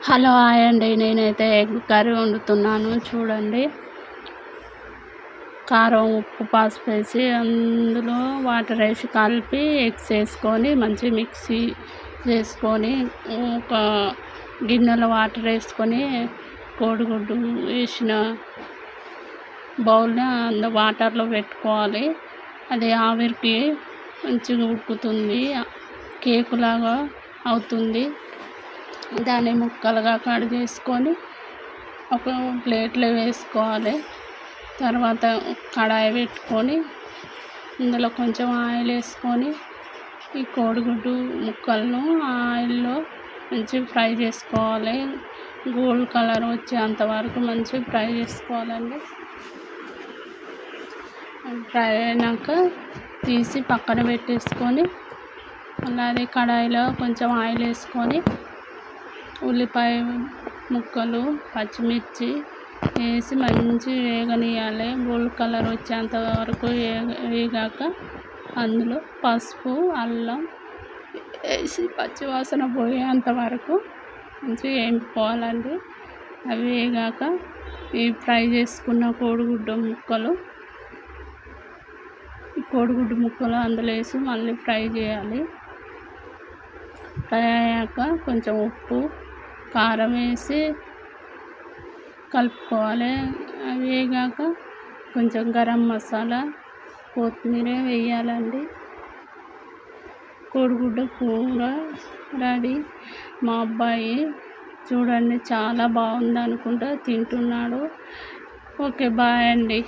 Hello hi అండి. నేనైతే egg curry వండుతున్నాను చూడండి. కారం, ఉప్పు, పసుపు వేసి అందులో వాటర్ వేసి కలిపి ఎగ్స్ వేసుకొని మంచిగా మిక్సీ చేసుకొని ఒక గిన్నెలో వాటర్ వేసుకొని కోడిగుడ్డు వేసిన బౌల్ని అందులో వాటర్లో పెట్టుకోవాలి. అది ఆవిరికి మంచిగా ఉడుకుతుంది, కేకులాగా అవుతుంది. దాన్ని ముక్కలుగా కట్ చేసుకొని ఒక ప్లేట్లో వేసుకోవాలి. తర్వాత కడాయి పెట్టుకొని ఇందులో కొంచెం ఆయిల్ వేసుకొని ఈ కోడిగుడ్డు ముక్కలను ఆయిల్లో మంచిగా ఫ్రై చేసుకోవాలి. గోల్డ్ కలర్ వచ్చేంత వరకు మంచిగా ఫ్రై చేసుకోవాలండి. ఫ్రై అయినాక తీసి పక్కన పెట్టేసుకొని అలాగే కడాయిలో కొంచెం ఆయిల్ వేసుకొని ఉల్లిపాయ ముక్కలు, పచ్చిమిర్చి వేసి మంచిగా వేగనియాలి. గోల్డ్ కలర్ వచ్చేంత వరకు వేగాక అందులో పసుపు, అల్లం వేసి పచ్చివాసన పోయేంత వరకు మంచిగా వేయించుకోవాలండి. అవి వేగాక ఈ ఫ్రై చేసుకున్న కోడిగుడ్డు ముక్కలు అందులో వేసి మళ్ళీ ఫ్రై చేయాలి. ఫ్రై అయ్యాక కొంచెం ఉప్పు, కారం వేసి కలుపుకోవాలి. అవి వేగాక కొంచెం గరం మసాలా, కొత్తిమీర వేయాలండి. కోడిగుడ్డు కూర రెడీ. మా అబ్బాయి చూడండి చాలా బాగుంది అనుకుంటా తింటున్నాడు. ఓకే బాయ్ అండి.